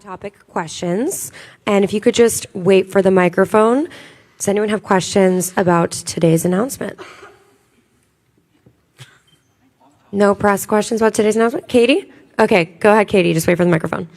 topic questions. And if you could just wait for the microphone. Does anyone have questions about today's announcement? No press questions about today's announcement? Katie? Okay, go ahead, Katie. Just wait for the microphone.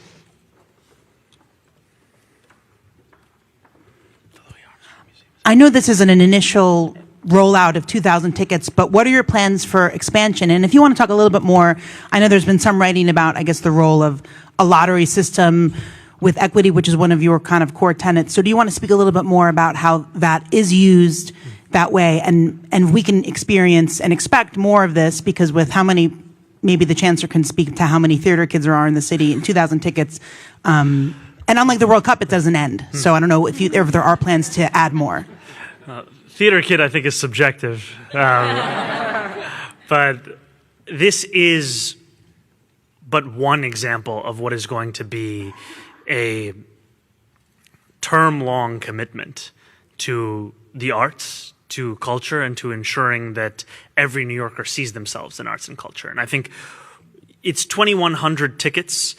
I know this isn't an initial rollout of 2,000 tickets, but what are your plans for expansion? And if you want to talk a little bit more, I know there's been some writing about, I guess, the role of a lottery system with equity, which is one of your kind of core tenets. So do you want to speak a little bit more about how that is used that way, and we can experience and expect more of this, because with how many, maybe the chancellor can speak to how many theater kids there are in the city, and 2,000 tickets, and unlike the World Cup, it doesn't end. So I don't know if there are plans to add more. Theater kid, I think, is subjective. But this is but one example of what is going to be a term-long commitment to the arts, to culture, and to ensuring that every New Yorker sees themselves in arts and culture. And I think it's 2,100 tickets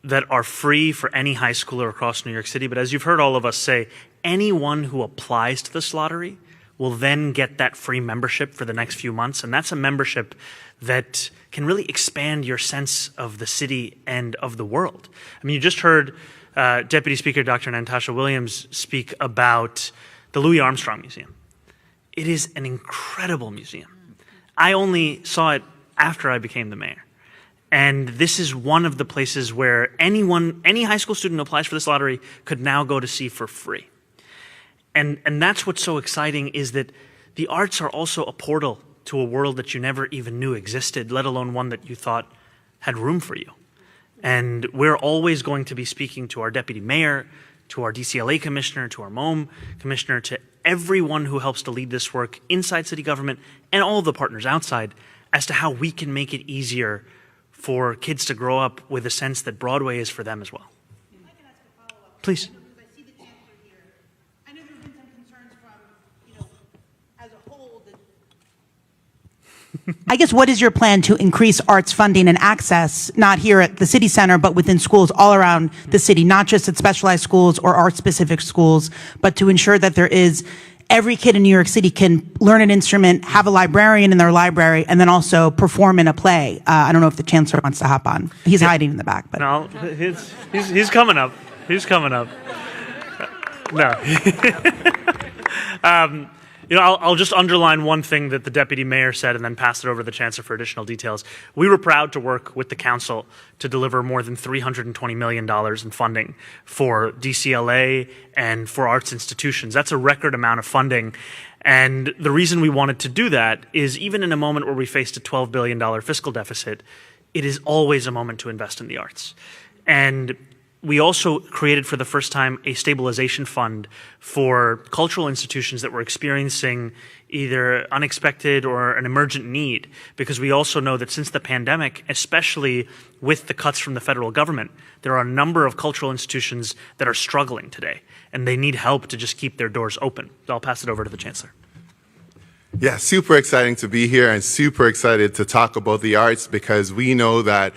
that are free for any high schooler across New York City. But as you've heard all of us say, anyone who applies to this lottery will then get that free membership for the next few months. And that's a membership that can really expand your sense of the city and of the world. I mean, you just heard Deputy Speaker Dr. Natasha Williams speak about the Louis Armstrong Museum. It is an incredible museum. I only saw it after I became the mayor. And this is one of the places where any high school student who applies for this lottery could now go to see for free. And that's what's so exciting, is that the arts are also a portal to a world that you never even knew existed, let alone one that you thought had room for you. And we're always going to be speaking to our deputy mayor, to our DCLA commissioner, to our MOM commissioner, to everyone who helps to lead this work inside city government and all of the partners outside, as to how we can make it easier for kids to grow up with a sense that Broadway is for them as well. If I can ask a follow-up. Please. I see the chancellor here. I know there have been some concerns from, as a whole. I guess, what is your plan to increase arts funding and access, not here at the city center, but within schools all around the city, not just at specialized schools or art-specific schools, but to ensure that there is every kid in New York City can learn an instrument, have a librarian in their library, and then also perform in a play. I don't know if the chancellor wants to hop on. He's hiding in the back. But No, he's coming up. He's coming up. No. I'll just underline one thing that the deputy mayor said and then pass it over to the chancellor for additional details. We were proud to work with the council to deliver more than $320 million in funding for DCLA and for arts institutions. That's a record amount of funding. And the reason we wanted to do that is, even in a moment where we faced a $12 billion fiscal deficit, it is always a moment to invest in the arts. And we also created for the first time a stabilization fund for cultural institutions that were experiencing either unexpected or an emergent need, because we also know that since the pandemic, especially with the cuts from the federal government, there are a number of cultural institutions that are struggling today, and they need help to just keep their doors open. So I'll pass it over to the chancellor. Yeah, super exciting to be here and super excited to talk about the arts, because we know that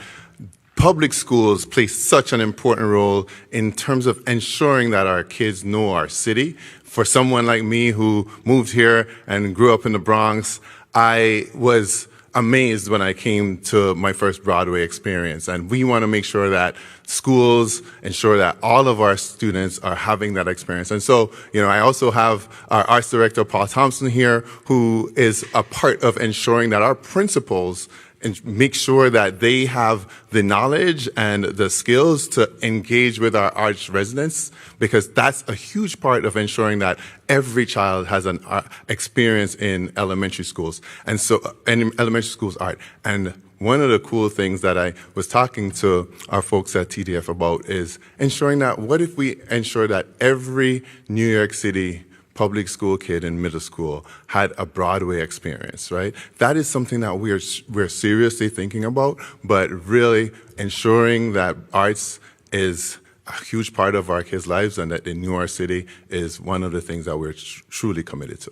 public schools play such an important role in terms of ensuring that our kids know our city. For someone like me who moved here and grew up in the Bronx, I was amazed when I came to my first Broadway experience. And we want to make sure that schools ensure that all of our students are having that experience. And so, I also have our arts director, Paul Thompson, here, who is a part of ensuring that our principals and make sure that they have the knowledge and the skills to engage with our arts residents, because that's a huge part of ensuring that every child has an experience in elementary schools, and so in elementary schools art. And one of the cool things that I was talking to our folks at TDF about is ensuring that, what if we ensure that every New York City public school kid in middle school had a Broadway experience, right? That is something that we're seriously thinking about, but really ensuring that arts is a huge part of our kids' lives, and that in New York City is one of the things that we're truly committed to.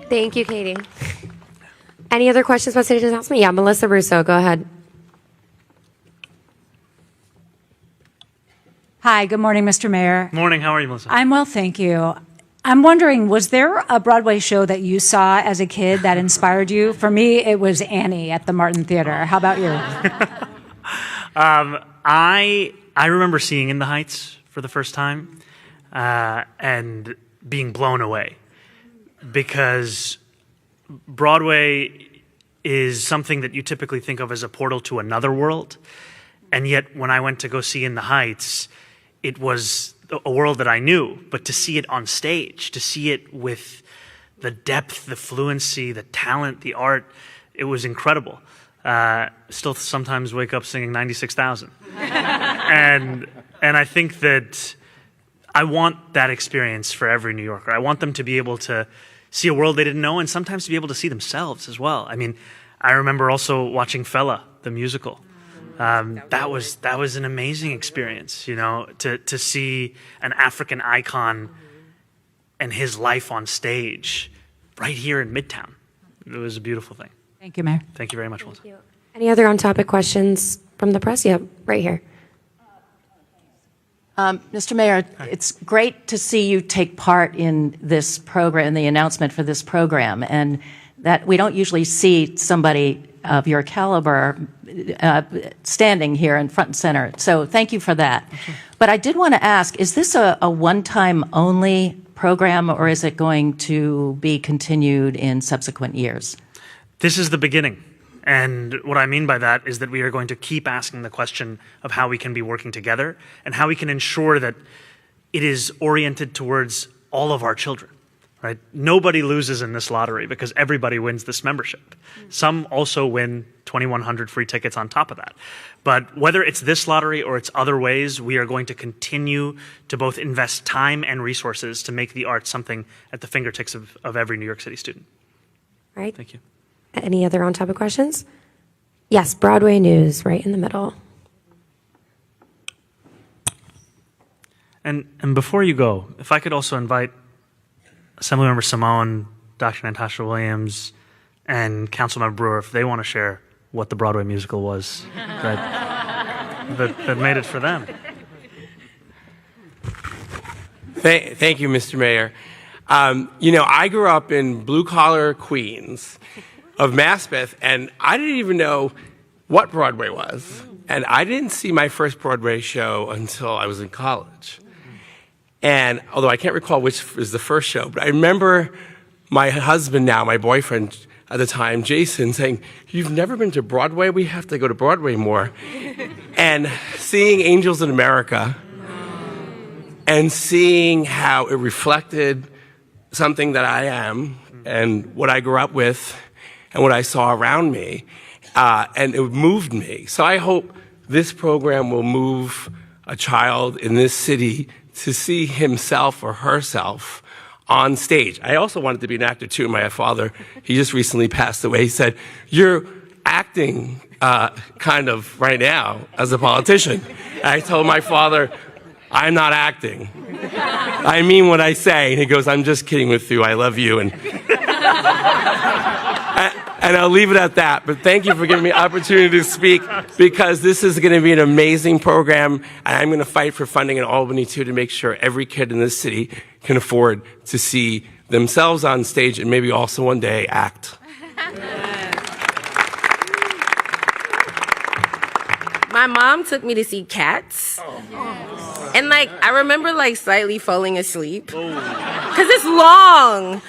Thank you, Katie. Any other questions about today's announcement? Yeah, Melissa Russo, go ahead. Hi, good morning, Mr. Mayor. Morning, how are you, Melissa? I'm well, thank you. I'm wondering, was there a Broadway show that you saw as a kid that inspired you? For me, it was Annie at the Martin Theater. How about you? I remember seeing In the Heights for the first time and being blown away because Broadway is something that you typically think of as a portal to another world. And yet when I went to go see In the Heights, it was a world that I knew, but to see it on stage, to see it with the depth, the fluency, the talent, the art, it was incredible. Still sometimes wake up singing 96,000. And I think that I want that experience for every New Yorker. I want them to be able to see a world they didn't know and sometimes to be able to see themselves as well. I mean, I remember also watching Fela, the musical. That was an amazing experience, you know, to see an African icon and his life on stage right here in Midtown. It was a beautiful thing. Thank you, Mayor. Thank you very much, Melissa. Any other on-topic questions from the press? Yep, right here. Mr. Mayor, it's great to see you take part in this program, the announcement for this program, and that we don't usually see somebody of your caliber standing here in front and center. So thank you for that. But I did want to ask, is this a one-time only program, or is it going to be continued in subsequent years? This is the beginning. And what I mean by that is that we are going to keep asking the question of how we can be working together and how we can ensure that it is oriented towards all of our children, right? Nobody loses in this lottery because everybody wins this membership. Some also win 2,100 free tickets on top of that. But whether it's this lottery or it's other ways, we are going to continue to both invest time and resources to make the arts something at the fingertips of every New York City student. All right. Thank you. Any other on-topic questions? Yes, Broadway news, right in the middle. And before you go, if I could also invite Assemblymember Simone, Dr. Natasha Williams, and Councilmember Brewer, if they want to share what the Broadway musical was that made it for them. Thank you, Mr. Mayor. You know, I grew up in blue-collar Queens of Maspeth, and I didn't even know what Broadway was. And I didn't see my first Broadway show until I was in college. And although I can't recall which was the first show, but I remember my husband now, my boyfriend at the time, Jason, saying, "You've never been to Broadway? We have to go to Broadway more." And seeing Angels in America and seeing how it reflected something that I am and what I grew up with and what I saw around me, and it moved me. So I hope this program will move a child in this city to see himself or herself on stage. I also wanted to be an actor too. My father, he just recently passed away. He said, "You're acting kind of right now as a politician." I told my father, "I'm not acting. I mean what I say." And he goes, "I'm just kidding with you. I love you." And I'll leave it at that. But thank you for giving me an opportunity to speak, because this is going to be an amazing program. And I'm going to fight for funding in Albany, too, to make sure every kid in this city can afford to see themselves on stage and maybe also one day act. My mom took me to see Cats. And I remember slightly falling asleep because it's long.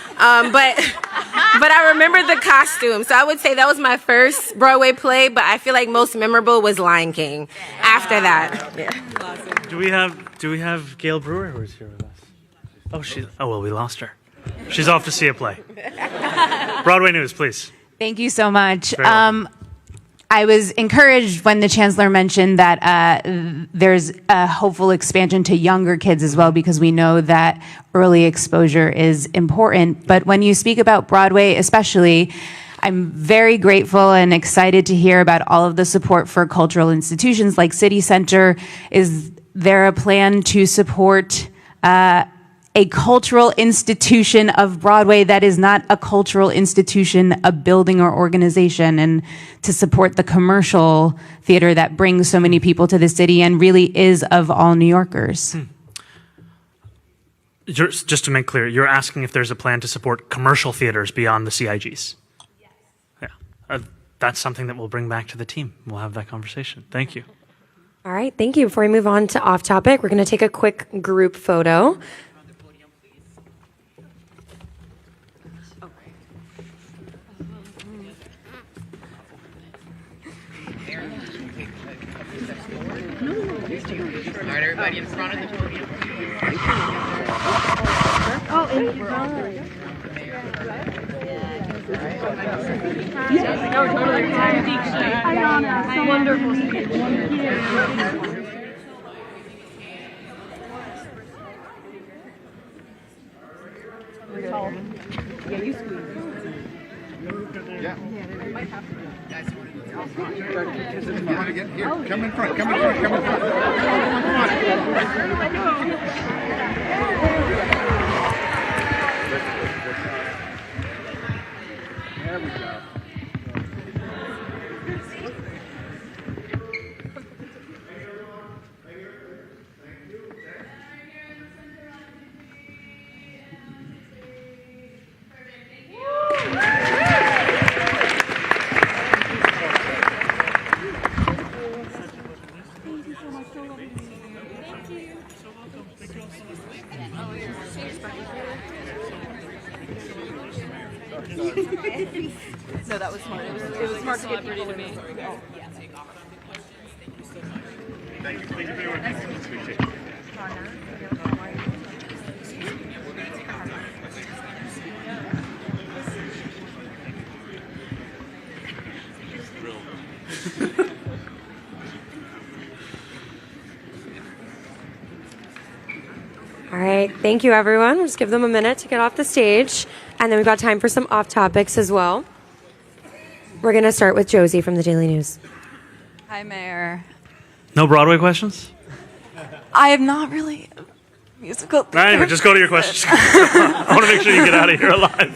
But I remember the costume. So I would say that was my first Broadway play, but I feel like most memorable was Lion King after that. Yeah. Do we have Gail Brewer who is here with us? Oh, well, we lost her. She's off to see a play. Broadway news, please. Thank you so much. Very welcome. I was encouraged when the chancellor mentioned that there's a hopeful expansion to younger kids as well, because we know that early exposure is important. But when you speak about Broadway especially, I'm very grateful and excited to hear about all of the support for cultural institutions like City Center. Is there a plan to support a cultural institution of Broadway that is not a cultural institution, a building or organization, and to support the commercial theater that brings so many people to the city and really is of all New Yorkers. Just to make clear, you're asking if there's a plan to support commercial theaters beyond the CIGs? Yes. Yeah. That's something that we'll bring back to the team. We'll have that conversation. Thank you. All right, thank you. Before we move on to off topic, we're going to take a quick group photo. All right, everybody in front of the podium. Come in front. There we go. No, that was smart. It was smart to get people to me. Thank you very much. All right, thank you, everyone. We'll just give them a minute to get off the stage. And then we've got time for some off topics as well. We're going to start with Josie from the Daily News. Hi, Mayor. No Broadway questions? I am not really a musical theater. Anyway, just go to your questions. I want to make sure you get out of here alive.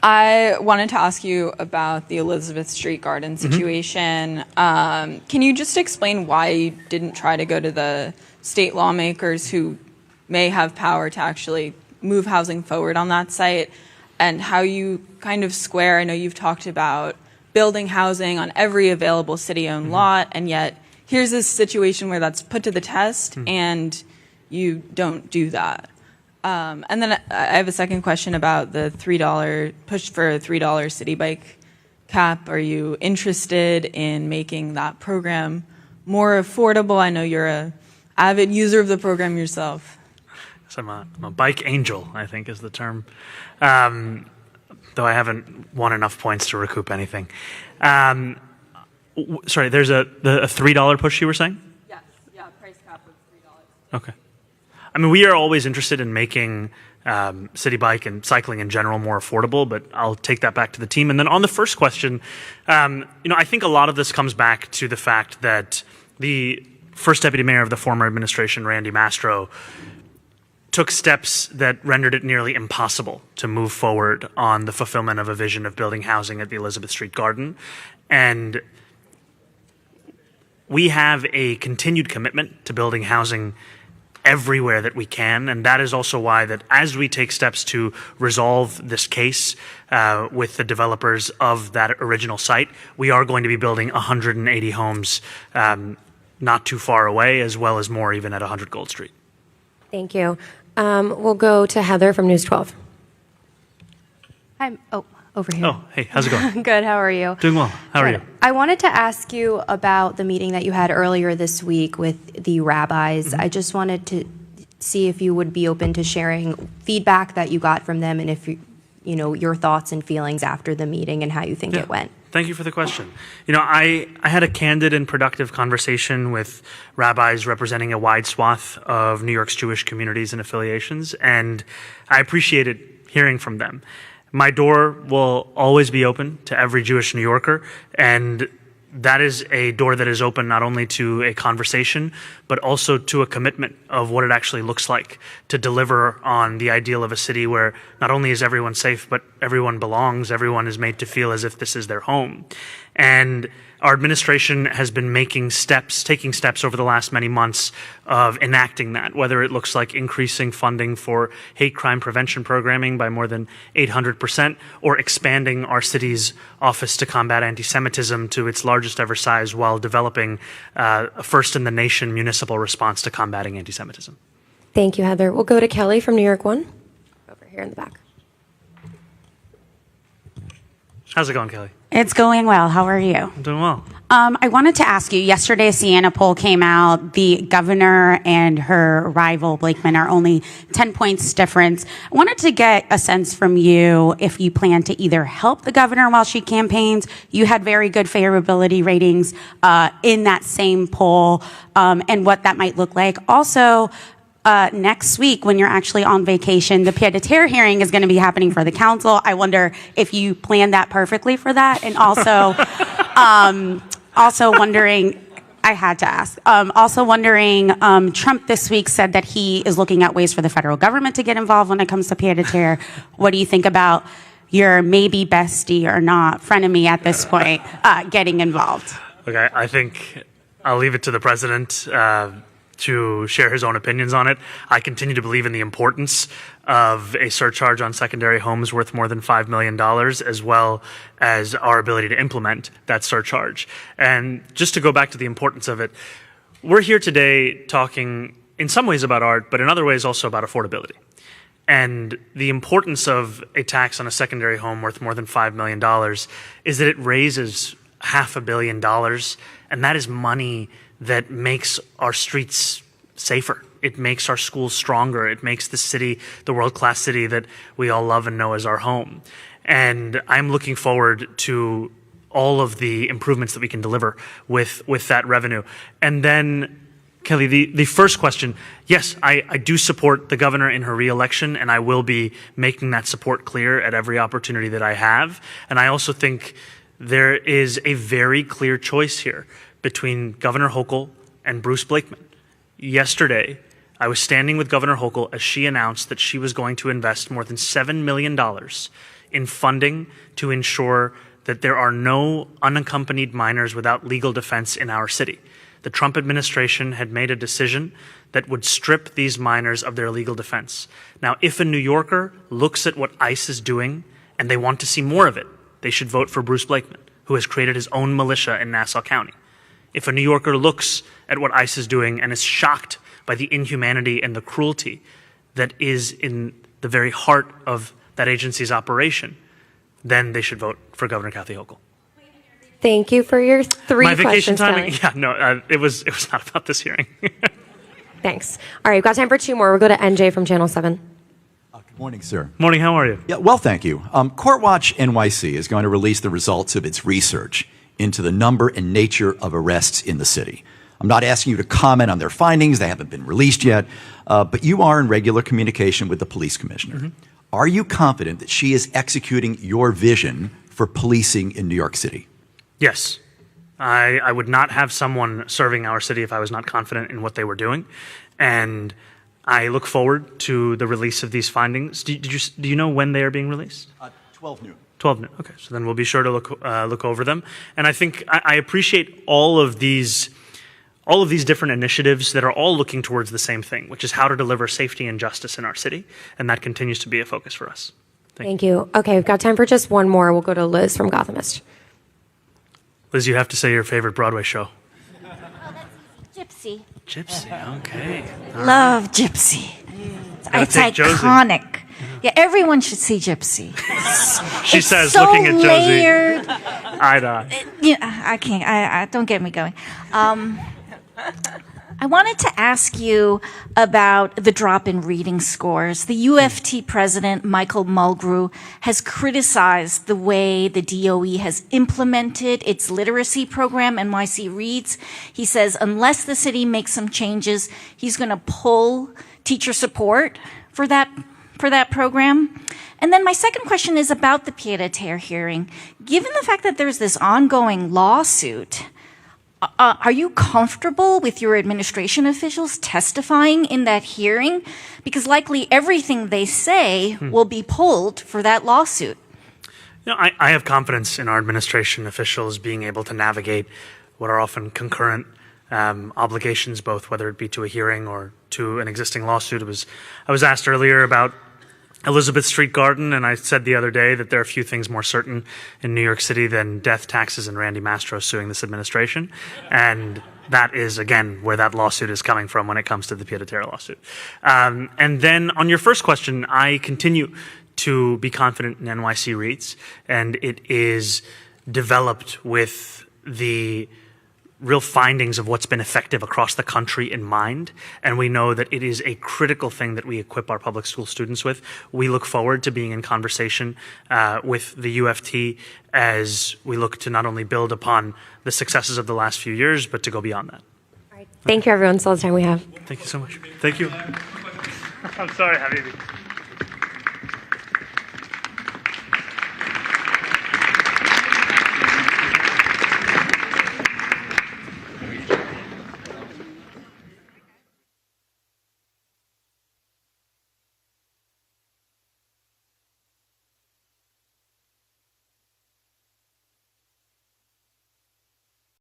I wanted to ask you about the Elizabeth Street Garden situation. Can you just explain why you didn't try to go to the state lawmakers who may have power to actually move housing forward on that site, and how you kind of square, I know you've talked about building housing on every available city-owned lot, and yet here's this situation where that's put to the test and you don't do that. And then I have a second question about the $3 push for a $3 city bike cap. Are you interested in making that program more affordable? I know you're an avid user of the program yourself. So I'm a bike angel, I think is the term. Though I haven't won enough points to recoup anything. Sorry, there's a $3 push you were saying? Yes, yeah, price cap of $3. Okay. I mean, we are always interested in making city bike and cycling in general more affordable, but I'll take that back to the team. And then on the first question, I think a lot of this comes back to the fact that the first deputy mayor of the former administration, Randy Mastro, took steps that rendered it nearly impossible to move forward on the fulfillment of a vision of building housing at the Elizabeth Street Garden. And we have a continued commitment to building housing everywhere that we can, and that is also why that as we take steps to resolve this case with the developers of that original site, we are going to be building 180 homes not too far away, as well as more even at 100 Gold Street. Thank you. We'll go to Heather from News 12. I'm over here. Oh, hey, how's it going? Good, how are you? Doing well. How are you? I wanted to ask you about the meeting that you had earlier this week with the rabbis. I just wanted to see if you would be open to sharing feedback that you got from them, and if your thoughts and feelings after the meeting and how you think it went. Thank you for the question. I had a candid and productive conversation with rabbis representing a wide swath of New York's Jewish communities and affiliations, and I appreciated hearing from them. My door will always be open to every Jewish New Yorker, and that is a door that is open not only to a conversation, but also to a commitment of what it actually looks like to deliver on the ideal of a city where not only is everyone safe, but everyone belongs, everyone is made to feel as if this is their home. And our administration has been taking steps over the last many months of enacting that, whether it looks like increasing funding for hate crime prevention programming by more than 800%, or expanding our city's Office to Combat Anti-Semitism to its largest ever size while developing a first-in-the-nation municipal response to combating anti-Semitism. Thank you, Heather. We'll go to Kelly from New York 1, over here in the back. How's it going, Kelly? It's going well. How are you? I'm doing well. I wanted to ask you, yesterday a Siena poll came out. The governor and her rival, Blakeman, are only 10 points difference. I wanted to get a sense from you if you plan to either help the governor while she campaigns. You had very good favorability ratings in that same poll, and what that might look like. Also, next week, when you're actually on vacation, the pied-à-terre hearing is going to be happening for the council. I wonder if you planned that perfectly for that. And also, also wondering, I had to ask, also wondering, Trump this week said that he is looking at ways for the federal government to get involved when it comes to pied-à-terre. What do you think about your maybe bestie or not frenemy at this point getting involved? Okay, I think I'll leave it to the president to share his own opinions on it. I continue to believe in the importance of a surcharge on secondary homes worth more than $5 million, as well as our ability to implement that surcharge. And just to go back to the importance of it, we're here today talking in some ways about art, but in other ways also about affordability. And the importance of a tax on a secondary home worth more than $5 million is that it raises $500 million, and that is money that makes our streets safer. It makes our schools stronger. It makes the city the world-class city that we all love and know as our home. And I'm looking forward to all of the improvements that we can deliver with that revenue. And then, Kelly, the first question, yes, I do support the governor in her reelection, and I will be making that support clear at every opportunity that I have. And I also think there is a very clear choice here between Governor Hochul and Bruce Blakeman. Yesterday, I was standing with Governor Hochul as she announced that she was going to invest more than $7 million in funding to ensure that there are no unaccompanied minors without legal defense in our city. The Trump administration had made a decision that would strip these minors of their legal defense. Now, if a New Yorker looks at what ICE is doing and they want to see more of it, they should vote for Bruce Blakeman, who has created his own militia in Nassau County. If a New Yorker looks at what ICE is doing and is shocked by the inhumanity and the cruelty that is in the very heart of that agency's operation, then they should vote for Governor Kathy Hochul. Thank you for your three My vacation questions, timing? Kelly. Yeah, no, it was not about this hearing. Thanks. All right, we've got time for two more. We'll go to NJ from Channel 7. Good morning, sir. Morning, how are you? Yeah, well, thank you. Courtwatch NYC is going to release the results of its research into the number and nature of arrests in the city. I'm not asking you to comment on their findings. They haven't been released yet. But you are in regular communication with the police commissioner. Mm-hmm. Are you confident that she is executing your vision for policing in New York City? Yes. I would not have someone serving our city if I was not confident in what they were doing. And I look forward to the release of these findings. Do you know when they are being released? 12 noon. 12 noon. Okay, so then we'll be sure to look over them. And I think I appreciate all of these different initiatives that are all looking towards the same thing, which is how to deliver safety and justice in our city, and that continues to be a focus for us. Thank you. Okay, we've got time for just one more. We'll go to Liz from Gothamist. Liz, you have to say your favorite Broadway show. Gypsy. Gypsy, okay. Love Gypsy. It's iconic. Yeah, everyone should see Gypsy. She it's says, so looking at Josie. Layered. Eye-to-eye. I can't. I don't get me going. I wanted to ask you about the drop in reading scores. The UFT president, Michael Mulgrew, has criticized the way the DOE has implemented its literacy program, NYC Reads. He says unless the city makes some changes, he's going to pull teacher support for that for that program? And then my second question is about the pied-à-terre hearing. Given the fact that there's this ongoing lawsuit, are you comfortable with your administration officials testifying in that hearing? Because likely everything they say will be pulled for that lawsuit. I have confidence in our administration officials being able to navigate what are often concurrent obligations, both whether it be to a hearing or to an existing lawsuit. I was asked earlier about Elizabeth Street Garden, and I said the other day that there are few things more certain in New York City than death, taxes, and Randy Mastro suing this administration. And that is, again, where that lawsuit is coming from when it comes to the pied-à-terre lawsuit. And then on your first question, I continue to be confident in NYC REITs, and it is developed with the real findings of what's been effective across the country in mind, and we know that it is a critical thing that we equip our public school students with. We look forward to being in conversation with the UFT as we look to not only build upon the successes of the last few years, but to go beyond that. Thank you, everyone. That's all the time we have. Thank you so much. Thank you. I'm sorry, Habibi.